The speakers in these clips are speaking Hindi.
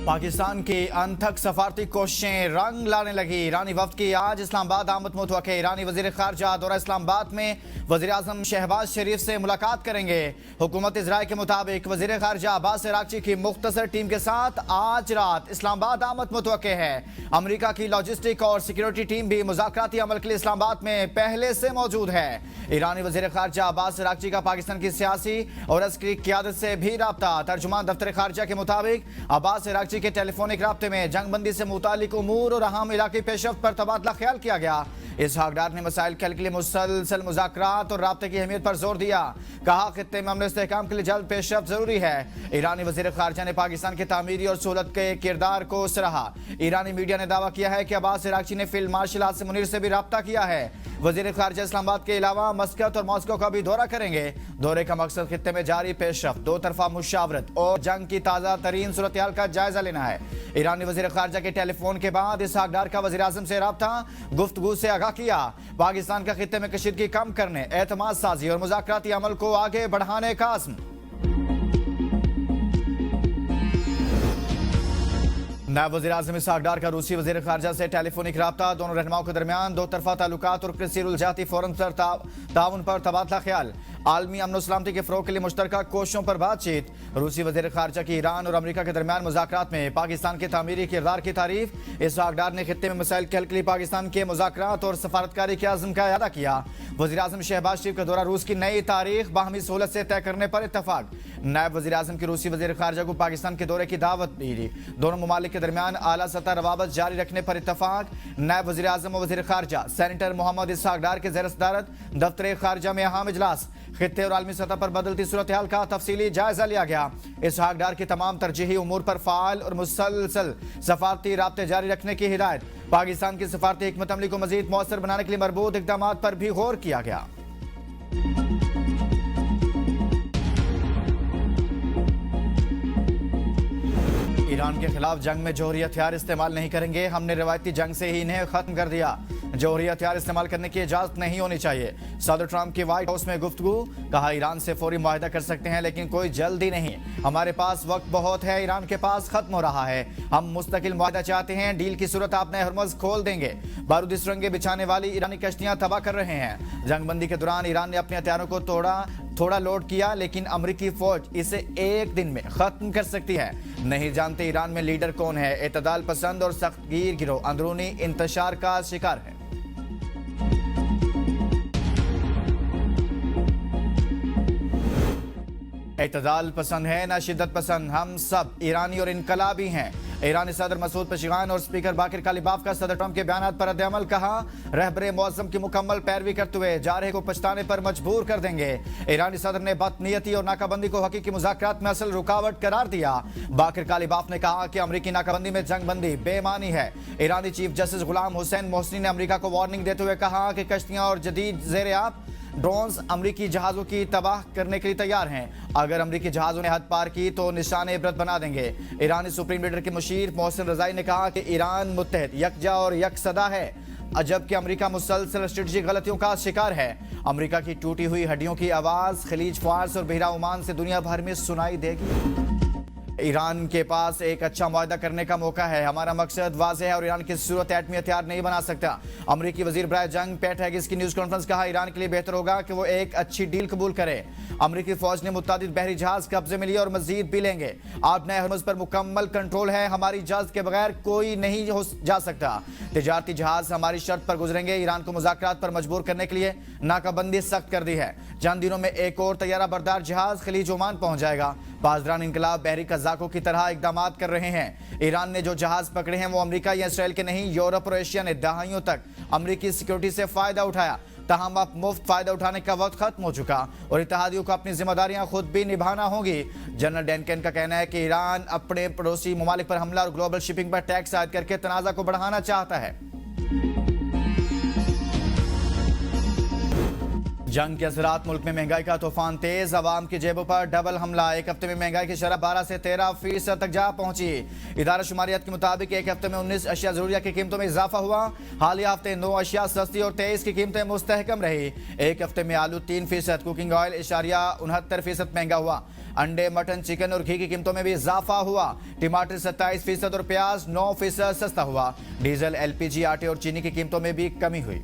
पाकिस्तान की अनथक सफारती कोशिशें रंग लाने लगी। ईरानी वफ्द की आज इस्लामाबाद आमद मुतवक्के। ईरानी वजीर खारजा दौरा इस्लामाबाद में वजीर आजम शहबाज शरीफ से मुलाकात करेंगे। हुकूमत इजराइल के मुताबिक वजीर खारजा अब्बास अरागची की मुख्तसर टीम के साथ आज रात इस्लामाबाद आमद मुतवक्के है। अमरीका की लॉजिस्टिक और सिक्योरिटी टीम भी मुज़ाकराती अमल के लिए इस्लामाबाद में पहले से मौजूद है। ईरानी वजीर खारजा अब्बास अरागची का पाकिस्तान की सियासी और अस्करी क़यादत से भी राब्ता। तर्जुमान दफ्तर खारजा के मुताबिक अब्बास अरागची के टेलीफोनिक राब्ते में जंगबंदी से मुतालिक उमूर और अहम इलाकी पेशरफ्त पर तबादला ख्याल किया गया। इसहाक डार ने मसाइल के हल के लिए मुसलसल मुज़ाकरात और राब्ते की अहमियत पर जोर दिया। कहा खित्ते में अमन इस्तेहकाम के लिए जल्द पेशरफ्त जरूरी है। ईरानी वजीर खारजा ने पाकिस्तान के तामीरी और सहूलत के किरदार को सराहा। ईरानी मीडिया ने दावा किया है कि अब्बास अरागची ने फील्ड मार्शल आसिम मुनीर से भी राब्ता किया है। वजीर खारजा इस्लामाबाद के अलावा मस्कत और मॉस्को का भी दौरा करेंगे। दौरे का मकसद खित्ते में जारी पेशरफ्त, दो तरफा मुशावरत और जंग की ताज़ा तरीन सूरत हाल का जायजा लेना है। ईरानी वजीर खारजा के टेलीफोन के बाद इसहाक डार का वजीर आजम से राब्ता, गुफ्तगू से आगाह किया। पाकिस्तान का खित्ते में कशीदगी कम करने, एतमाद साजी और मुज़ाकराती अमल को आगे बढ़ाने का अज़्म। नायब वज़ीर आज़म इसहाक डार का रूसी वज़ीर खारजा से टेलीफोनिक राब्ता। दोनों रहनुमाओं के दरमियान दो तरफा ताल्लुकात और कसीरुलजाती फोरम पर ताउन पर तबादला ख्याल। आलमी अमन सलामती के फ़रोग़ के लिए मुश्तरका कोशिशों पर बातचीत। रूसी वज़ीर खारजा की ईरान और अमरीका के दरमियान मुज़ाकरात में पाकिस्तान के तामीरी किरदार की तारीफ। इसहाक डार ने खित्ते में मसाइल के हल के लिए पाकिस्तान के मुज़ाकरात और सफारतकारी के अज़्म का इरादा किया। वज़ीर आज़म शहबाज शरीफ का दौरा रूस की नई तारीख बाहमी सहूलत से तय करने पर इत्तफाक। नायब वज़ीर आज़म की रूसी वज़ीर खारजा को पाकिस्तान के दौरे की दावत दी। दोनों ममालिक के दरमियान आला सतह रवाबत जारी रखने पर इत्तफाक। नायब वज़ीर आज़म और वज़ीर खारजा सेनेटर मोहम्मद इसहाक डार के ज़ेर सदारत दफ्तर खारजा में अहम इजलास। खित्ते और आलमी सतह पर बदलती सूरत हाल का तफसीली जायजा लिया गया। इसहाक डार की तमाम तरजीही उमूर पर फाल और मुसलसल सफारती राब्ते जारी रखने की हिदायत। पाकिस्तान की सफारती हिकमत अमली को मजीद मौसर बनाने के लिए मरबूत इक़दाम पर भी गौर किया गया। ईरान के खिलाफ जंग में जौहरी हथियार इस्तेमाल नहीं करेंगे। हमने रवायती जंग से ही इन्हें खत्म कर दिया। जौहरी हथियार इस्तेमाल करने की इजाजत नहीं होनी चाहिए। सदर ट्रंप की व्हाइट हाउस में गुफ्तगू। कहा ईरान से फौरी मुआहदा कर सकते हैं लेकिन कोई जल्दी नहीं। हमारे पास वक्त बहुत है, ईरान के पास खत्म हो रहा है। हम मुस्तकिल मुआहदा चाहते हैं। डील की सूरत आप नए हरमज खोल देंगे। बारूदी सुरंगें बिछाने वाली ईरानी कश्तियां तबाह कर रहे हैं। जंगबंदी के दौरान ईरान ने अपने हथियारों को थोड़ा लोड किया लेकिन अमरीकी फौज इसे एक दिन में खत्म कर सकती है। नहीं जानते ईरान में लीडर कौन है। एतदाल पसंद और सख्तगीर गिरोह अंदरूनी इंतशार का शिकार है। एतदाल पसंद है ना शिद्दत पसंद। हम सब ईरानी और इनकलाबी हैं। ईरानी सदर मसूद पेशिगान और स्पीकर बाकिर कालिबाफ का सदर ट्रंप के बयानात पर रद्द-ए-अमल। कहा रहबरे मुअज़्ज़म की मुकम्मल पैरवी करते हुए जा रहे को पछताने पर मजबूर कर देंगे। ईरानी सदर ने बदनीयती और नाकाबंदी को हकीकी मुज़ाकरात में असल रुकावट करार दिया। बाकिर कालिबाफ ने कहा कि अमरीकी नाकाबंदी में जंगबंदी बेमानी है। ईरानी चीफ जस्टिस गुलाम हुसैन मोहसिनी ने अमरीका को वार्निंग देते हुए कहा कि कश्तियां और जदीद ज़ेर-ए-आब ड्रोन्स अमरीकी जहाज़ों की तबाह करने के लिए तैयार हैं। अगर अमरीकी जहाज़ों ने हद पार की तो निशान इबरत बना देंगे। ईरानी सुप्रीम लीडर के मुशीर मोहसिन रज़ाई ने कहा कि ईरान मुत्तहद, यकजा और यकसदा है, जबकि अमरीका मुसलसल स्ट्रेटजिक गलतियों का शिकार है। अमरीका की टूटी हुई हड्डियों की आवाज़ खलीज फार्स और बहरा ओमान से दुनिया भर में सुनाई देगी। ईरान के पास एक अच्छा मुआहदा करने का मौका है। हमारा मकसद वाज़ेह है और ईरान की सूरत एटमी हथियार नहीं बना सकता। अमरीकी वजीर बराए जंग पैट हैगिस की न्यूज़ कॉन्फ्रेंस। कहा ईरान के लिए बेहतर होगा कि वो एक अच्छी डील कबूल करे। अमरीकी फौज ने मुत्तादिद बहरी जहाज कब्जे में लिए और मजीद भी लेंगे। आप नए हरमुज पर मुकम्मल कंट्रोल है। हमारी इजाजत के बगैर कोई नहीं हो जा सकता। तिजारती जहाज हमारी शर्त पर गुजरेंगे। ईरान को मुज़ाकरात पर मजबूर करने के लिए नाकाबंदी सख्त कर दी है। चंद दिनों में एक और तैयारा बरदार जहाज खलीज ओमान पहुंच जाएगा। पासदारान इनकलाब बहरी कज़ाकों की तरह इकदाम कर रहे हैं। ईरान ने जो जहाज पकड़े हैं वो अमेरिका या इसराइल के नहीं, यूरोप और एशिया ने दहाइयों तक अमरीकी सिक्योरिटी से फायदा उठाया। तहम अब मुफ्त फायदा उठाने का वक्त खत्म हो चुका और इत्तेहादियों को अपनी जिम्मेदारियां खुद भी निभाना होगी। जनरल डेनकन का कहना है कि ईरान अपने पड़ोसी ममालिक पर हमला और ग्लोबल शिपिंग पर टैक्स आयद करके तनाज़ा को बढ़ाना चाहता है। जंग के असरात मुल्क में महंगाई का तूफान तेज, अवाम की जेबों पर डबल हमला। एक हफ्ते में महंगाई की शरह 12 से 13% तक जा पहुंची। इदारा शुमारियत के मुताबिक एक हफ्ते में 19 अशिया जरूरिया की कीमतों में इजाफा हुआ। हालिया हफ्ते 9 अशिया सस्ती और 23 की कीमतें मुस्तहकम रही। एक हफ्ते में आलू 3%, कुकिंग ऑयल 69% महंगा हुआ। अंडे, मटन, चिकन और घी की कीमतों में भी इजाफा हुआ। टमाटर 27% और प्याज 9% सस्ता हुआ। डीजल, LPG, आटे और चीनी की कीमतों में भी कमी हुई।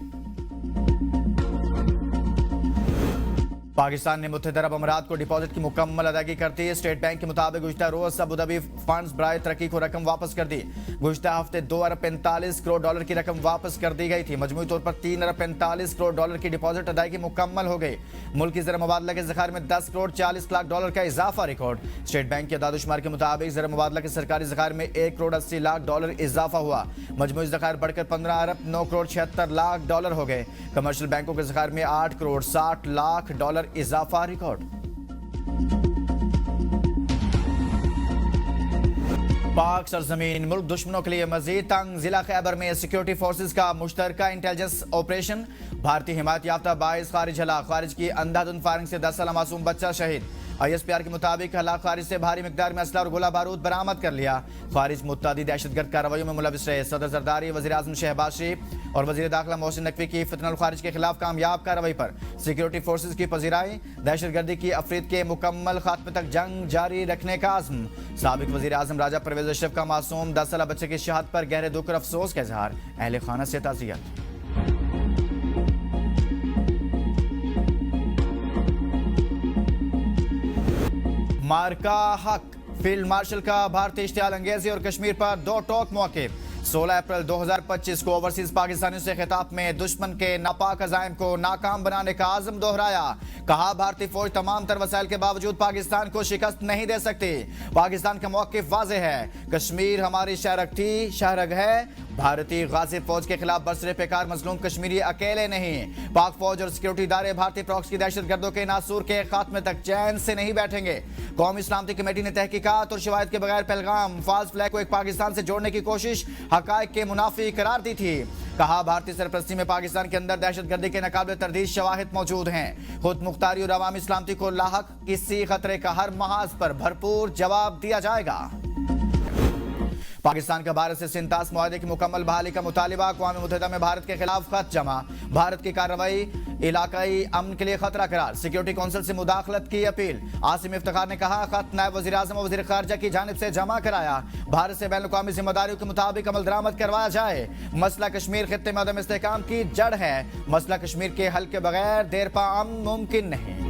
पाकिस्तान ने मुत्तहिदा अरब अमीरात को डिपॉजिट की मुकम्मल अदायगी करती है। स्टेट बैंक के मुताबिक गुज़िश्ता रोज अबूधाबी फंड्स बराए तरक्की को रकम वापस कर दी। गुज़िश्ता हफ्ते 2 अरब 45 करोड़ डॉलर की रकम वापस कर दी गई थी। मजमूई तौर पर 3 अरब 45 करोड़ डॉलर की डिपॉजिट अदायगी मुकम्मल हो गई। मुल्क की ज़र मुबादला के ज़खायर में 10 करोड़ 40 लाख डॉलर का इजाफा रिकॉर्ड। स्टेट बैंक के दादुशुमार के मुताबिक ज़र मुबादला के सरकारी ज़खायर में 1 करोड़ 80 लाख डॉलर इजाफा हुआ। मजमूई ज़खायर बढ़कर 15 अरब 9 करोड़ 76 लाख डॉलर हो गए। कमर्शियल बैंकों के ज़खायर में 8 करोड़ 60 लाख डॉलर इजाफा रिकॉर्ड। पाक सरजमीन मुल्क दुश्मनों के लिए मजीद तंग। जिला खैबर में सिक्योरिटी फोर्सेज का मुश्तरका इंटेलिजेंस ऑपरेशन। भारतीय हिमायत याफ्ता 22 खारिज हलाक। खारिज की अंधाधुंध फायरिंग से 10 साल मासूम बच्चा शहीद। ISPR के मुताबिक हलाक खारिज से भारी मिकदार में असला और गोला बारूद बरामद कर लिया। खारिज मुत्तादी दहशतगर्द कार्रवाइयों में मुलविस रहे। सदर जरदारी, वज़ीर आज़म शहबाज शरीफ और वज़ीर दाखिला मोहसिन नकवी की फितनल खारिज के खिलाफ कामयाब कार्रवाई पर सिक्योरिटी फोर्सेज की पजीराई। दहशतगर्दी की अफरीद के मुकम्मल खात्मे तक जंग जारी रखने का आज़म। साबिक वज़ीर आज़म राजा परवेज अशरफ का मासूम 10 साल बच्चे की शहादत पर गहरे दुख और अफसोस का इजहार। अहले खाना से ताज़ियत। मार्का हक। फील्ड मार्शल का भारतीय इश्तियाल अंगेजी और कश्मीर पर 2 टोक मौके। 16 अप्रैल 2025 को ओवरसीज पाकिस्तानियों से खिताब में दुश्मन के नापाक अज़ाइम को नाकाम बनाने का आज़म दोहराया। कहा, भारतीय फौज तमाम तर वसाइल के बावजूद पाकिस्तान को शिकस्त नहीं दे सकती। पाकिस्तान का मौक़िफ़ वाज़ेह है। कश्मीर हमारी शहरग थी, शहरग है। भारतीय गाज़ी फौज के खिलाफ बरसरे पेकार मजलूम कश्मीरी अकेले नहीं। पाक फौज और सिक्योरिटी इदारे भारतीय प्रॉक्स की दहशतगर्दों के नासूर के खात्मे तक चैन से नहीं बैठेंगे। कौमी सलामती कमेटी ने तहकीकात और शवाहिद के बगैर पहलगाम फाल्स फ्लैग को एक पाकिस्तान से जोड़ने की कोशिश हकायक के मुनाफी करार दी थी। कहा, भारतीय सरपरस्ती में पाकिस्तान के अंदर दहशतगर्दी के नाकाबिले तरदीद शवाहिद मौजूद हैं। खुद मुख्तारी और अवामी सलामती को लाहक किसी खतरे का हर महाज पर भरपूर जवाब दिया जाएगा। पाकिस्तान का भारत से सिंतास मुआहदे की मुकम्मल बहाली का मुतालिबा। अक़वाम मुत्तहिदा में भारत के खिलाफ खत जमा। भारत की कार्रवाई इलाकाई अमन के लिए खतरा करार। सिक्योरिटी कौंसिल से मुदाखलत की अपील। आसिम इफ्तिखार ने कहा, खत नायब वज़ीर आज़म और वज़ीर ख़ारिजा की जानिब से जमा कराया। भारत से बैनुल-अक़वामी जिम्मेदारियों के मुताबिक अमल दरामद करवाया जाए। मसला कश्मीर खित्ते में अदम इस्तेहकाम की जड़ है। मसला कश्मीर के हल के बगैर देरपा अमन मुमकिन नहीं।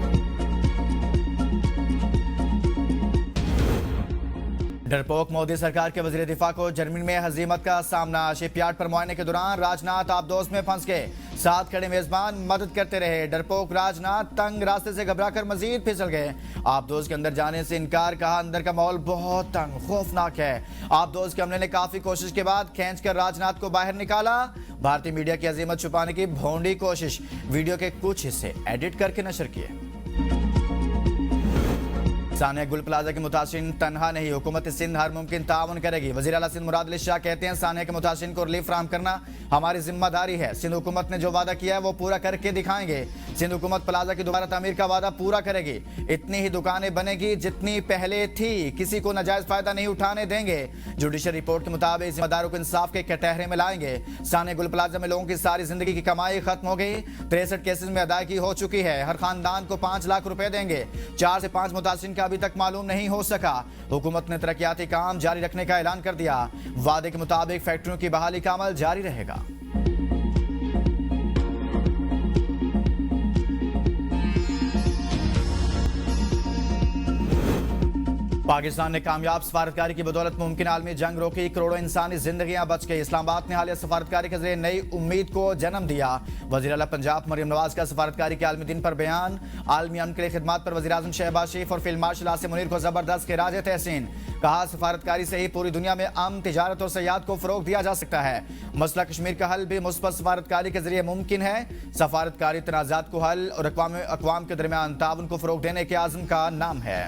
डरपोक मोदी सरकार के वज़ीर दिफा को जर्मनी में हजीमत का सामना। शिपयार्ड पर मुआयने के दौरान राजनाथ आबदोज में फंस गए। साथ खड़े मेजबान मदद करते रहे। डरपोक राजनाथ तंग रास्ते से घबराकर मजीद फिसल गए। आबदोज के अंदर जाने से इनकार। कहा, अंदर का माहौल बहुत तंग खौफनाक है। आबदोज के हमले ने काफी कोशिश के बाद खींचकर राजनाथ को बाहर निकाला। भारतीय मीडिया की अजीमत छुपाने की भोंडी कोशिश। वीडियो के कुछ हिस्से एडिट करके नशर किए। सानिया गुल प्लाजा के मुतासिरीन तनहा नहीं, हुकूमत सिंध हर मुमकिन ताउन करेगी। वज़ीर आला सिंध मुराद अली शाह कहते हैं, सानिया के मुतासिरीन को रिलीफ फराहम करना हमारी जिम्मेदारी है। सिंध हुकूमत ने जो वादा किया है वो पूरा करके दिखाएंगे। सिंध हुकूमत प्लाजा की दोबारा तामीर का वादा पूरा करेगी। इतनी ही दुकानें बनेगी जितनी पहले थी। किसी को नाजायज फायदा नहीं उठाने देंगे। जुडिशल रिपोर्ट के मुताबिक जिम्मेदारों को इंसाफ के कटहरे में लाएंगे। सानिया गुल प्लाजा में लोगों की सारी जिंदगी की कमाई खत्म हो गई। 63 केसेस में अदायगी हो चुकी है। हर खानदान को 5 लाख रुपए देंगे। 4 से 5 मुतासिरीन का अभी तक मालूम नहीं हो सका। हुकूमत ने तरक्याती काम जारी रखने का ऐलान कर दिया। वादे के मुताबिक फैक्ट्रियों की बहाली का अमल जारी रहेगा। पाकिस्तान ने कामयाब सफारतकारी की बदौलत मुमकिन आलमी जंग रोकी। करोड़ों इंसानी जिंदगियां बच गई। इस्लामाबाद ने हालिया सफारतकारी के जरिए नई उम्मीद को जन्म दिया। वज़ीर आला पंजाब मरियम नवाज का सफारतकारी के आलमी दिन पर बयान। आलमी अमन के लिए खिदमत पर वज़ीर आज़म शहबाज शरीफ और फील्ड मार्शल आसिम मुनीर को जबरदस्त खिराज तहसीन। कहा, सफारतकारी से ही पूरी दुनिया में अमन, तिजारत और सयाहत को फरोग दिया जा सकता है। मसला कश्मीर का हल भी मुस्बत सफारतकारी के जरिए मुमकिन है। सफारतकारी तनाज़ात को हल और अक़वाम के दरमियान ताउन को फरोग देने के आज़म का नाम है।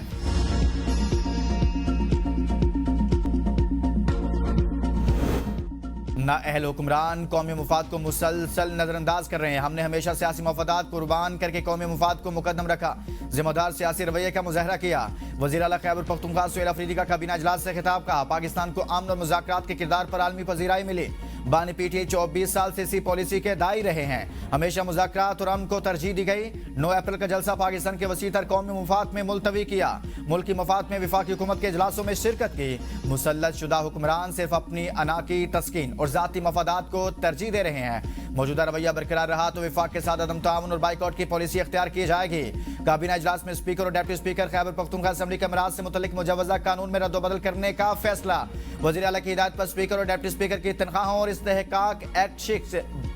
नाअहल हुक्मरान कौमी मुफाद को मुसलसल नजरअंदाज कर रहे हैं। हमने हमेशा सियासी मफादात कुर्बान करके कौमी मुफाद को मुकद्दम रखा, जिम्मेदार सियासी रवैये का मुजाहरा किया। वज़ीर आला खैबर पख्तूनख्वा सुहेल अफरीदी का काबीना इजलास से खिताब। कहा, पाकिस्तान को अमन और मुज़ाकरात के किरदार पर आलमी पजीराई मिली। बानी पीटीआई 24 साल से इसी पॉलिसी के दाई रहे हैं। हमेशा मुज़ाकरात और अमन को तरजीह दी गई। 9 अप्रैल का जलसा पाकिस्तान के वसीतर कौमी मुफाद में मुलतवी किया। मुल्की मफाद में विफाकी हुकूमत के इजलासों में शिरकत की। मुसल्लत शुदा हुक्मरान सिर्फ अपनी अना की तस्कीन और जाती मफादात को तरजीह दे रहे हैं। मौजूदा रवैया बरकरार रहा तो विफाक के साथ अदम ताउन और बाइकआउट की पॉलिसी अख्तियार की जाएगी। काबीना इजलास में स्पीकर और deputy speaker Khyber Pakhtunkhwa assembly के अमराज से मुतल्लिक मुजव्वजा कानून में रद्दोबदल करने का फैसला। वज़ीर आला की हिदायत पर स्पीकर और डिप्टी स्पीकर की तनख्वाहों और इस्तेहकाक एक्ट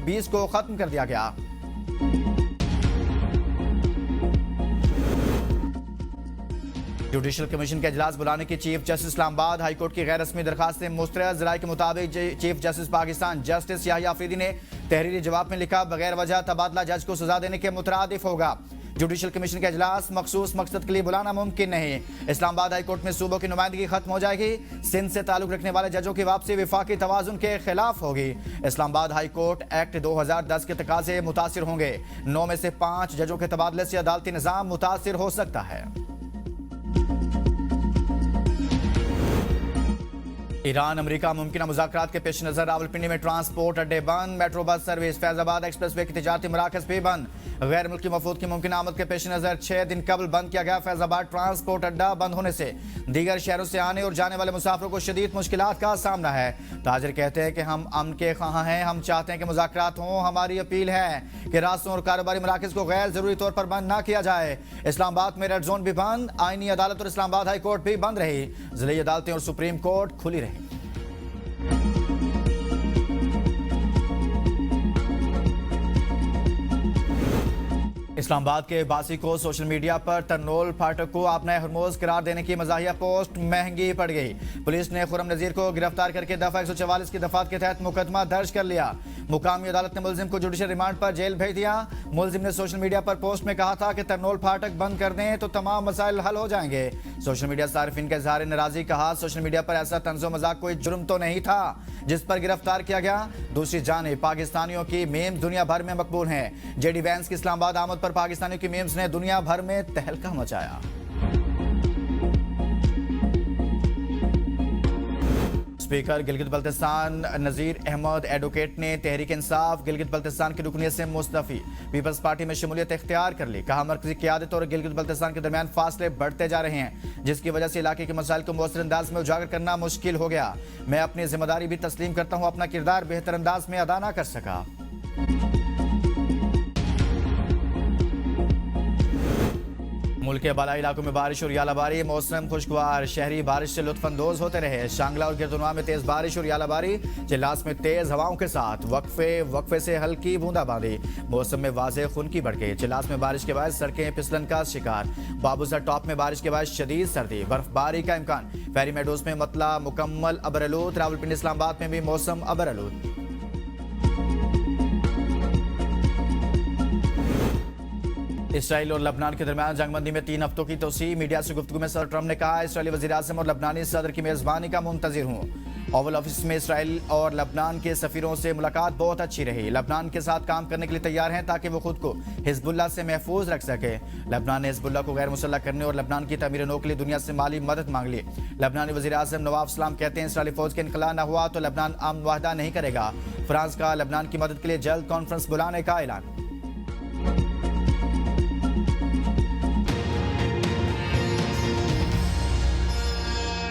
20 को खत्म कर दिया गया। जुडिशल कमीशन का इजलास बुलाने की chief justice Islamabad high court की गैर रस्मी दरखास्तें मुस्तरद। राय के मुताबिक chief justice Pakistan justice Yahya Afridi ने तहरीरी जवाब में लिखा, बगैर वजह तबादला जज को सजा देने के मुतरादिफ होगा। जुडिशल कमीशन का इजलास मखसूस मकसद के लिए बुलाना मुमकिन नहीं। इस्लामाबाद हाई कोर्ट में सूबों की नुमाइंदगी खत्म हो जाएगी। सिंध से ताल्लुक रखने वाले जजों की वापसी विफाकी तवाजुन के खिलाफ होगी। इस्लामाबाद हाई कोर्ट एक्ट 2010 के तकाजे मुतासिर होंगे। 9 में से 5 जजों के तबादले से अदालती निज़ाम मुतासिर हो सकता है। ईरान अमेरिका मुमकिन मुज़ाकरात के पेश नजर रावलपिंडी में ट्रांसपोर्ट अड्डे बंद। Metro bus service, Faizabad express way के तिजारती मराकज भी बंद। गैर मुल्की मफूद की मुमकिन आमद के पेश नजर 6 दिन कबल बंद किया गया फैजाबाद ट्रांसपोर्ट अड्डा। बंद होने से दीगर शहरों से आने और जाने वाले मुसाफिरों को शदीद मुश्किलात का सामना है। ताजिर कहते हैं कि हम अमन के ख्वाह हैं, हम चाहते हैं कि मुज़ाकरात हों। हमारी अपील है कि रास्तों और कारोबारी मराकज को गैर जरूरी तौर पर बंद न किया जाए। इस्लामाबाद में रेड जोन भी बंद। आईनी अदालत और इस्लामाबाद हाई कोर्ट भी बंद रही। जिले अदालतें और सुप्रीम कोर्ट खुली रही। इस्लामाबाद के बासी को सोशल मीडिया पर तरनोल फाटक को अपना हरमोज करार देने की मजाहिया पोस्ट महंगी पड़ गई। पुलिस ने खुरम नजीर को गिरफ्तार करके दफा 144 की दफात के तहत मुकदमा दर्ज कर लिया। मुकामी अदालत ने मुलजिम को जुडिशल रिमांड पर जेल भेज दिया। मुलजिम ने सोशल मीडिया पर पोस्ट में कहा था कि तरनोल फाटक बंद कर दें तो तमाम मसाइल हल हो जाएंगे। सोशल मीडिया सार्फिन के इजहार नाराजगी। कहा, सोशल मीडिया पर ऐसा तंजो मजाक कोई जुर्म तो नहीं था जिस पर गिरफ्तार किया गया। दूसरी जानिब पाकिस्तानियों की मीम्स दुनिया भर में मकबूल हैं। जेडी वैंस की इस्लामाबाद आमद पर पाकिस्तानियों की मीम्स ने दुनिया भर में तहलका मचाया। स्पीकर गिलगित बल्तिस्तान नजीर अहमद एडवोकेट ने तहरीक इंसाफ गिलगित बल्तिस्तान की रुकनियत से मुस्तफी, पीपल्स पार्टी में शमूलियत इख्तियार कर ली। कहा, मरकजी क़यादत और गिलगित बल्तिस्तान के दरमियान फासले बढ़ते जा रहे हैं, जिसकी वजह से इलाके के मसाइल को मौसर अंदाज में उजागर करना मुश्किल हो गया। मैं अपनी जिम्मेदारी भी तस्लीम करता हूँ, अपना किरदार बेहतर अंदाज में अदा ना कर सका। मुल्क के बालाई इलाकों में बारिश और यालाबारी। मौसम खुशगवार, शहरी बारिश से लुत्फानंदोज होते रहे। शांगला और गिरदुनवा में तेज बारिश और यालाबारी। चिल्लास में तेज हवाओं के साथ वक्फे से हल्की बूंदाबांदी। मौसम में वाज़ेह खुनकी बढ़ गई। चिल्लास में बारिश के बाद सड़कें फिसलन का शिकार। बाबूसर टॉप में बारिश के बाद शदीद सर्दी, बर्फबारी का इम्कान। फेरी मेडोज में मतला मुकम्मल अबरआलूद। रावलपिंडी इस्लामाबाद में भी मौसम अबरआलूद। इसराइल और लबनान के दरमियान जंगबंदी में 3 हफ्तों की तोसी। मीडिया से गुफ्तगू में सदर ट्रंप ने कहा, इसराइली वज़ीर आज़म और लबनानी सदर की मेज़बानी का मुंतज़िर हूँ। ओवल ऑफिस में इसराइल और लबनान के सफ़ीरों से मुलाकात बहुत अच्छी रही। लबनान के साथ काम करने के लिए तैयार हैं ताकि वो खुद को हिज़्बुल्लाह से महफूज रख सके। लबनान ने हिज़्बुल्लाह को गैर मुसल्लह करने और लबनान की तमीर नौ के लिए दुनिया से माली मदद मांग ली। लबनानी वज़ीर आज़म नवाब सलाम कहते हैं, इसराइली फ़ौज के इनखला न हुआ तो लबनान अमन वाहदा नहीं करेगा। फ्रांस का लबनान की मदद के लिए जल्द कॉन्फ्रेंस बुलाने का ऐलान।